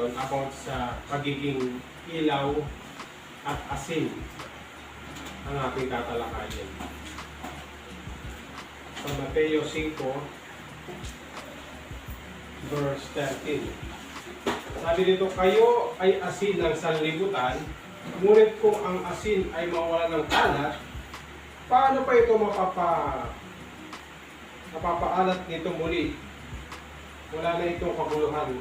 ngayon about sa pagiging ilaw at asin ang ating tatalakayin. Sa Mateo 5, verse 13. Sabi dito, kayo ay asin ng sanlibutan, ngunit kung ang asin ay mawala ng kalat, paano pa ito mapapaalat nito muli? Wala na itong kaguluhan,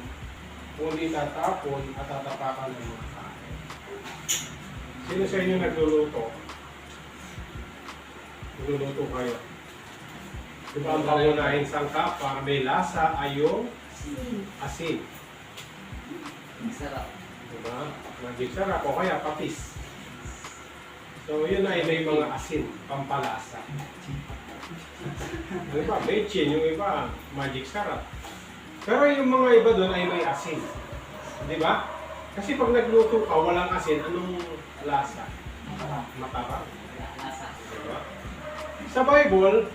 kundi tatapon at tatapakan ng mga kain. Sino sa inyo nagluluto? Nagluluto kayo. Diba ang pangunahing sangkap para may lasa ay yung asin. Sarap. Diba? Magic sarap o kaya patis. So yun ay may mga asin, pampalasa. Diba? Bechin, yung iba, magic sarap. Pero yung mga iba doon ay may asin. Diba? Kasi pag nagluto ka, walang asin, anong lasa? Matabang. Diba? Sa Bible,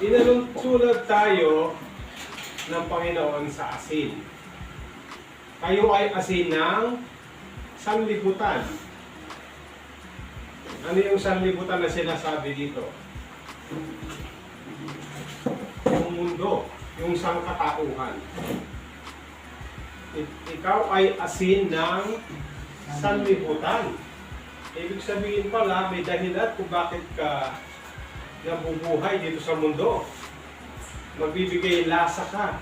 inalulad tayo ng Panginoon sa asin. Kayo ay asin ng sanlibutan. Ano yung sanlibutan na sinasabi dito? Yung mundo, yung sangkatauhan. Ikaw ay asin ng sanlibutan. Ibig sabihin pala, may dahilan kung bakit ka nabubuhay dito sa mundo. Magbibigay lasa ka.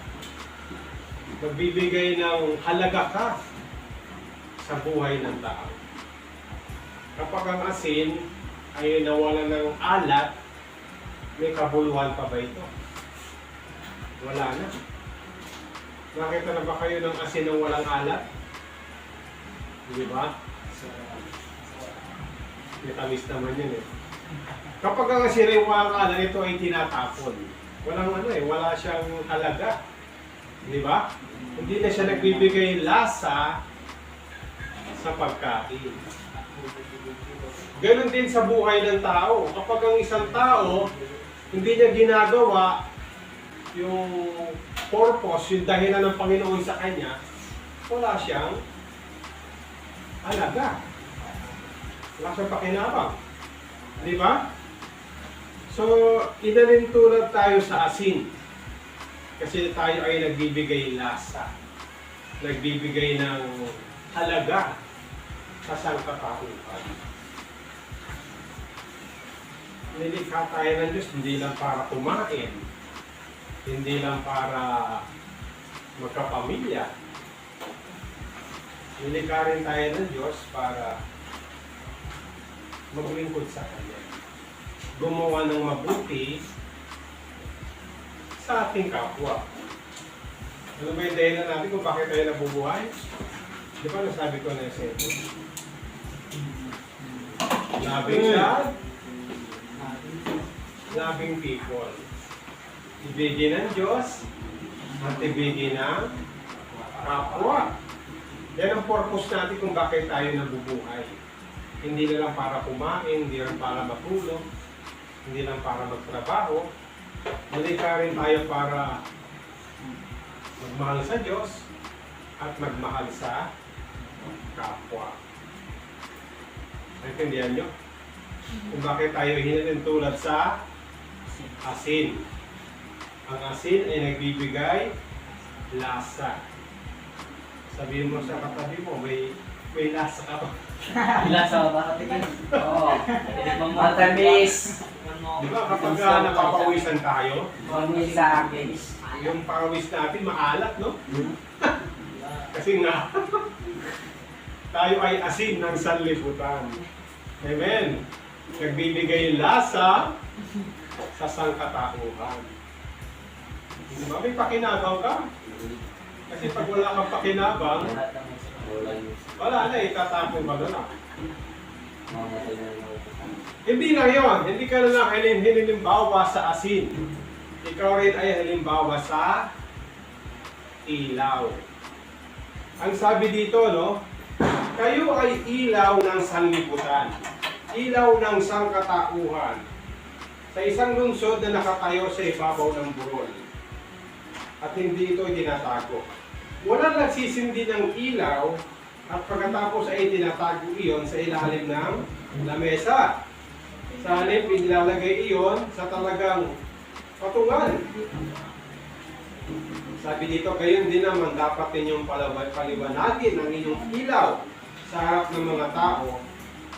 Magbibigay ng halaga ka sa buhay ng tao. Kapag ang asin ay nawala ng alat, may kabuluhan pa ba ito? Wala na. Nakita na ba kayo ng asin ng walang alat? Di ba? May tamis naman yun eh. Kapag ang asin ay walang alat, ito ay tinatapon. Walang wala siyang halaga. Di ba? Hindi na siya nagbibigay lasa sa pagkain. Ganon din sa buhay ng tao. Kapag ang isang tao, hindi niya ginagawa yung purpose, yung dahilan ng Panginoon sa kanya, wala siyang halaga. Wala siyang pakinabang. Di ba? So, inalintulad tayo sa asin. Kasi tayo ay nagbibigay lasa. Nagbibigay ng halaga sa sangkatauhan. Nilikha tayo ng Diyos hindi lang para kumain, hindi lang para magkapamilya. Nilikha rin tayo ng Diyos para maglingkod sa Kanya. Gumawa ng mabuti sa ating kapwa. Ano ba yung dahilan natin kung bakit tayo nabubuhay? Di ba nasabi ko na yung ito? Loving God, loving people. Ibigin ng Diyos at ibigin ng kapwa. Yan ang purpose natin kung bakit tayo nabubuhay. Hindi na lang para kumain, hindi lang para matulog, hindi lang para magtrabaho. Malikha rin tayo para magmahal sa Diyos at magmahal sa kapwa. Naintindihan nyo? Kung bakit tayo hinalintulad sa asin. Ang asin ay nagbibigay lasa. Sabihin mo sa katabi mo, may lasa ka ba? Lasa ba katikin? Oo. Matamis. Di ba kapag napapawisan tayo, Matamis sa akin. yung pawis natin maalat, no? Kasi nga, tayo ay asin ng sanlibutan. Amen. Nagbibigay lasa sa sangkatauhan. Di ba? May pakinabang ka. Kasi pag wala kang pakinabang, wala na, itatapon ba na? Hindi lang yun. Hindi ka na lang halimbawa sa asin. Ikaw rin ay halimbawa sa ilaw. Ang sabi dito, no? Kayo ay ilaw ng sanlibutan. Ilaw ng sangkatauhan. Sa isang lungsod na nakatayo sa ibabaw ng burol. At hindi ito tinatago. Walang nagsisindi ng ilaw at pagkatapos ay tinatago iyon sa ilalim ng lamesa. Sa halip, ilalagay iyon sa talagang patungan. Sabi dito, gayon din naman dapat ninyong paliwanagin ang inyong ilaw sa harap ng mga tao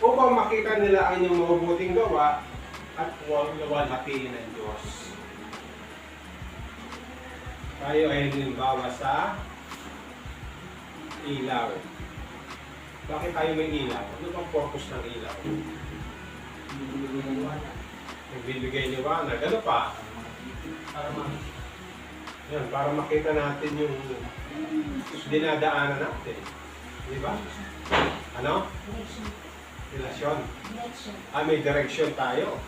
upang makita nila ang inyong mabubuting gawa at luwalhatiin ng Diyos. Tayo ay halimbawa sa ilaw. Bakit tayo may ilaw? Ano bang purpose ng ilaw? Nagbibigay liwanag. Ano pa? Yan, para makita natin yung dinadaanan natin. Di ba? Ano? Relasyon. May direksyon tayo.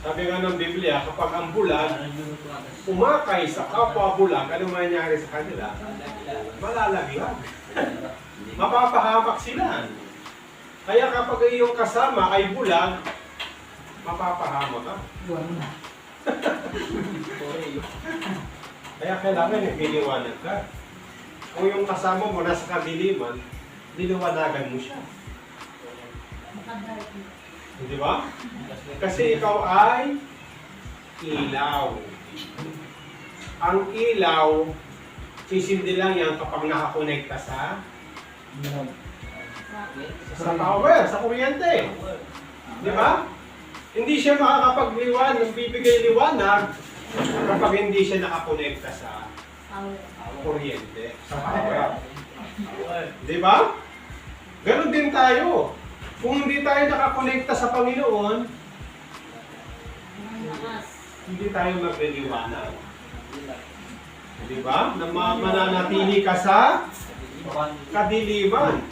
Sabi nga ng Biblia, kapag ang bulag umakay sa kapwa bulag, ano mangyayari sa kanila? Malalaglag. Mapapahamak sila. Kaya kapag iyong kasama ay bulag, mapapahamak ka. Kaya kailangan niliwanag ka. Kung yung kasama mo nasa kadiliman, niliwanagan mo siya. Di ba? Kasi ikaw ay ilaw. Ang ilaw, sisindi lang yan kapag nakakonekta sa power, sa kuryente. Di ba? Hindi siya makakapagliwanag, bibigay liwanag kapag hindi siya nakakonekta sa kuryente, sa power. Di ba? Ganon din tayo. Kung hindi tayo nakakonekta sa Panginoon, hindi tayo magliliwanag. Di ba? Na mananatili ka sa kadiliman.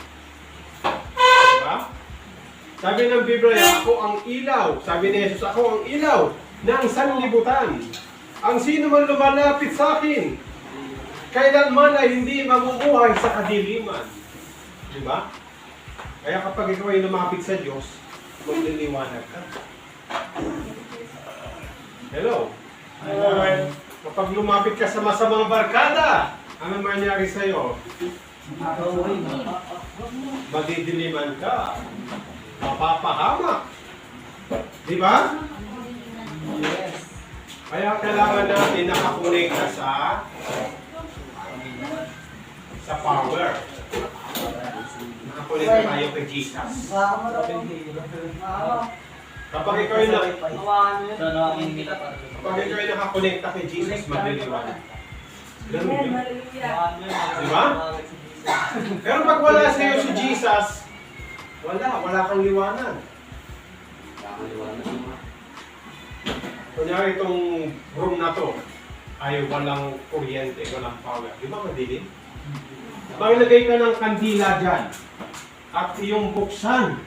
Di ba? Sabi ng Biblia, ako ang ilaw. Sabi ni Jesus, ako ang ilaw ng sanlibutan. Ang sino man lumalapit sa akin, kailanman ay hindi mabubuhay sa kadiliman. Di ba? Kaya kapag ikaw ay lumapit sa Diyos, magliliwanag ka. Hello? Kapag lumapit ka sa masamang barkada, ano mangyari sa'yo? Madidiliman ka. Mapapahamak. Di ba? Kaya kailangan natin nakakonekta sa power. Nakakonekta tayo kay Jesus. Kapag ikaw ay nakakonekta kay Jesus, magliliwanag. Ganun yun. Di ba? Pero pag wala sa iyo si Jesus, wala kang liwanag. Kunyari itong room na to ay walang kuryente, walang power. Di ba madilim? Maglagay ka ng kandila dyan at iyong buksan,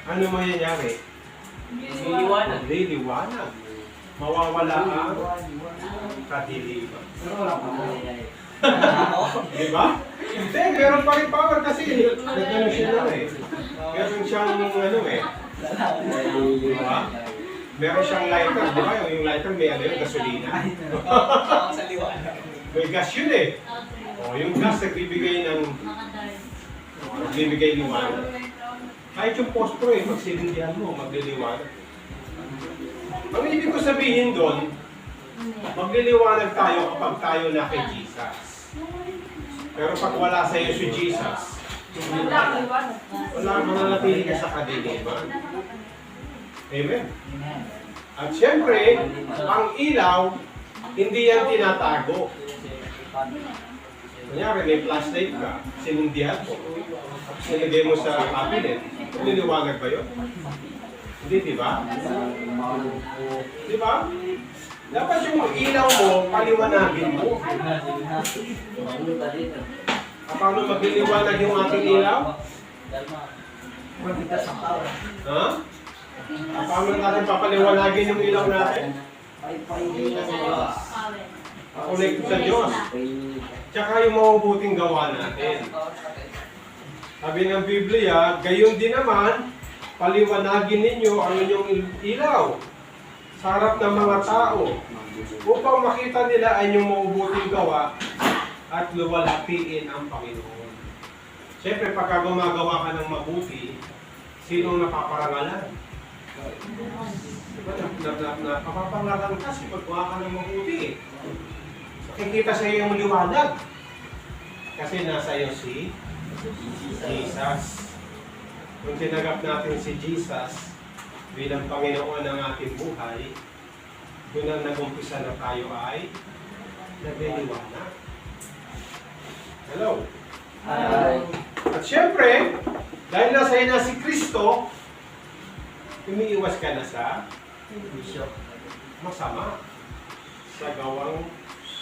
ano mangyayari? Liliwanag. Mawawala ang kadiliman. Di ba? Hindi, meron pa rin power kasi nagano siya na eh. Meron siyang ano eh. Di ba? Meron siyang lighter, di ba? Yung lighter may ano yung gasolina. May gas yun eh. O, yung gas nagbibigay liwanag. Kahit yung pospro eh, pag sinindihan mo, magliliwanag. Ang ibig ko sabihin doon, magliliwanag tayo kapag tayo na kay Jesus. Pero pag wala sa iyo si Jesus, wala mananatili ka sa kadiliman. Amen? At syempre, ang ilaw, hindi yan tinatago. Kunyari, may flashlight ka, sinindihan mo, sinigay mo sa cabinet, niliwanag ba yun? Hindi, di ba? Di ba? Dapat yung ilaw mo, paliwanagin mo. Paano magliliwanag yung ating ilaw? Ha? Paano natin papaliwanagin yung ilaw natin? Connect sa Diyos. Tsaka yung mabubuting gawa natin. Sabi ng Biblia, gayon din naman, paliwanagin ninyo ang inyong ilaw sa harap ng mga tao upang makita nila ang inyong mabubuting gawa at luwalhatiin ang Panginoon. Siyempre, pagka gumagawa ka ng mabuti, sino napaparangalan? Diba? Napaparangalan ka kasi paggawa ka ng mabuti. Kikita sa iyo yung liwanag. Kasi nasa iyo si Jesus. Kung tinagap natin si Jesus bilang Panginoon ng ating buhay, doon ang nag-umpisa na tayo ay nagliliwanag. Hello? Hi. At syempre, dahil nasa iyo na si Kristo, umiiwas ka na sa Bishop. masama. Sa gawang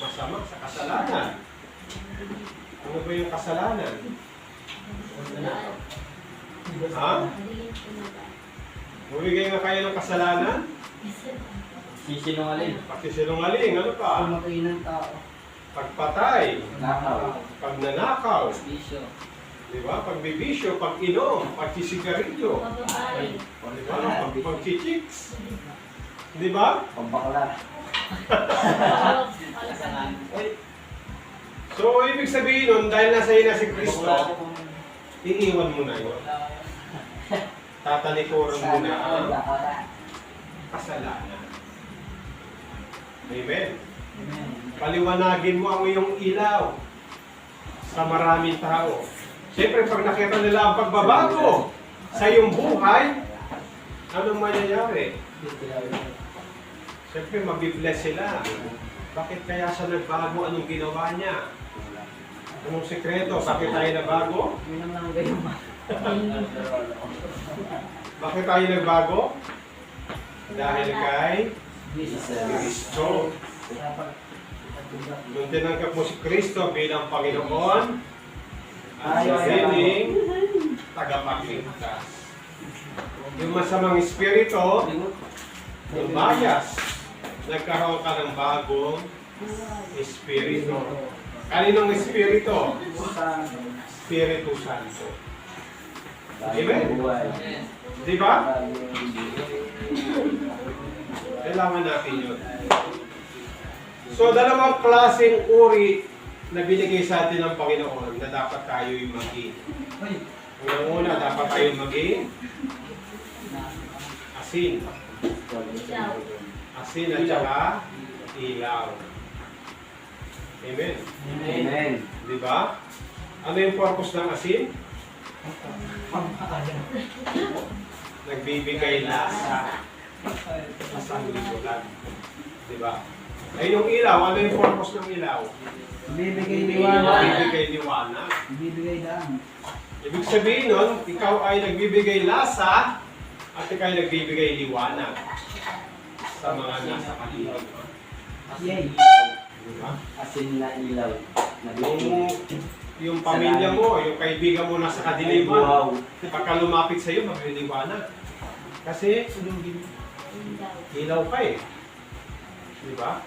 masama, sa kasalanan. Ano ba yung kasalanan? Ha? Bumigay nga kayo ng kasalanan? Sisinungaling. Pagsisinungaling, ano pa? Pumatay ng tao. Pagpatay, Nakaw. pagnanakaw, Bishop. di ba? Pagbibisyo, pag-inom, pagsisigarilyo, di ba? Pagchichicks, di ba? Pambakla. So, ibig sabihin nun, dahil nasa iyo na si Kristo, iiwan mo na yun. Tatalikuran mo na ang kasalanan. Amen. Paliwanagin mo ang iyong ilaw sa maraming tao. Siyempre, pag nakita nila ang pagbabago sa iyong buhay, anong mangyayari? Siyempre, mabibless sila. Bakit kaya siya nagbago? Anong ginawa niya? Anong sekreto? Bakit tayo nagbago? Minam lang kayo ma. Bakit tayo nagbago? Dahil kay Kristo. Nung tinanggap mo si Kristo bilang Panginoon, at sariling tagapagligtas. Yung masamang espiritu, yung bias, nagkaroon ka ng bagong espiritu. Kaninong espiritu? Espiritu Santo. Amen? Di ba? Kailangan natin yun. So, dalawang klaseng uri na binigay sa atin ng Panginoon na dapat tayo'y maging. Una, dapat tayo maging asin. Asin at saka ilaw. Amen. Amen. Di ba? Ano yung purpose ng asin? Nagbibigay lasa sa sanglibutan. Di ba? Ay yung ilaw, ano yung purpose ng ilaw? Bibigay liwanag. Nagbibigay liwanag. Bibigay daan. Ibig sabihin nun, ikaw ay nagbibigay lasa at ikaw ay nagbibigay liwanag sa mga nasa paligid. Yay. Diba? Asin na ilaw. Yung pamilya mo, yung kaibigan mo nasa kadiliman, pagka lumapit sa iyo, magliliwanag. Kasi ilaw ka eh. Diba?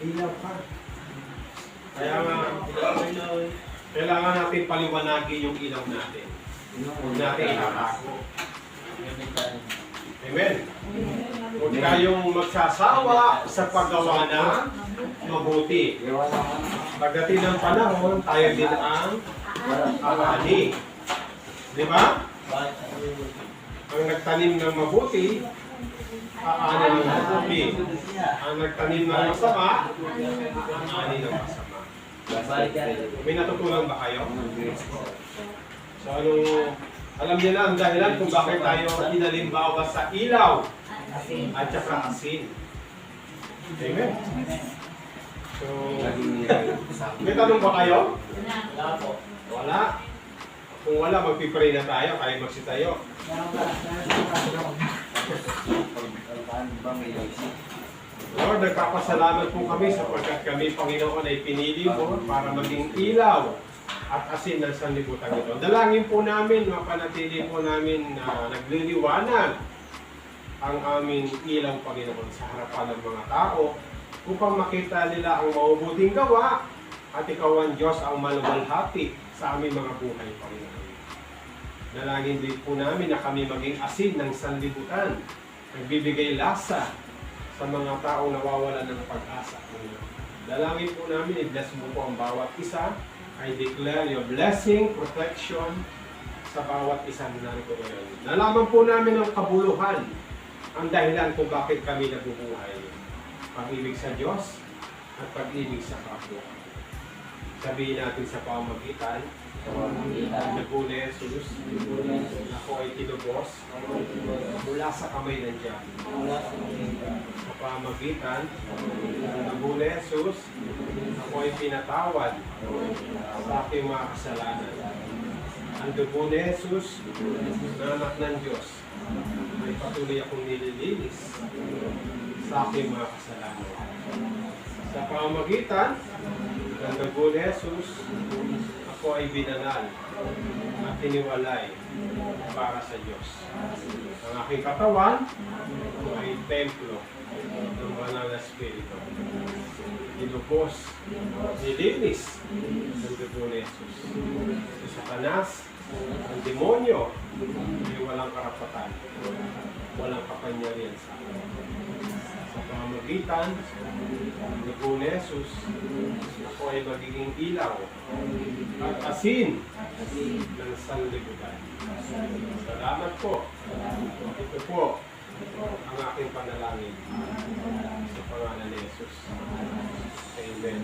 Ilaw ka. Kaya nga, kailangan natin paliwanagin yung ilaw natin. Huwag natin itatago. Amen. Huwag tayong magsasawa sa paggawa ng mabuti. Pagdating ng panahon, tayo din ang aani. Di ba? Ang nagtanim ng mabuti, aani ng mabuti. Ang nagtanim ng masama, aani ng masama. May natutunan ba kayo? So, alam niyo na ang dahilan kung bakit tayo inalimbawa sa ilaw at saka asin. Amen. So, may tanong ba kayo? Wala po. Wala. Kung wala, magpipray na tayo. Kaya magsitayo. Lord, nagpapasalamat po kami sapagkat kami, Panginoon, ay pinili mo para maging ilaw at asin ng sanlibutan ito. Dalangin po namin, mapanatili po namin na nagliliwanag ang aming ilaw, Panginoon, sa harapan ng mga tao upang makita nila ang mabubuting gawa at ikaw ang Diyos ang maluwalhati sa aming mga buhay, Panginoon. Dalangin din po namin na kami maging asin ng sanlibutan, nagbibigay lasa sa mga taong nawawalan ng pag-asa, Panginoon. Dalangin po namin, i-bless mo po ang bawat isa. I declare your blessing, protection sa bawat isa na narito ngayon. Nalaman po namin ang kabuluhan, ang dahilan kung bakit kami nabubuhay. Pag-ibig sa Diyos at pag-ibig sa kapwa. Sabihin natin sa pamamagitan, Dugo ni Jesus, ako ay tinubos mula sa kamay ng Diyos. Sa pamamagitan, Dugo ni Jesus, ako ay pinatawad sa aking mga kasalanan. Ang dugo ni Jesus, na anak ng Diyos, ay patuloy akong nililinis sa aking mga kasalanan. Sa pamamagitan ng dugo ni Jesus, ako ay binanal at tiniwalay para sa Diyos. Ang aking katawan ay templo ng banal na Espiritu. Dinubos, nilinis ng dugo ni Jesus. Sa Satanas, ang demonyo ay walang karapatan, walang kapangyarihan sa akin. Sa pamamagitan ng dugo ni Jesus, ako ay magiging ilaw at asin ng sanlibutan. Salamat po. Ito po ang aking panalangin sa pangalan ni Jesus. Amen.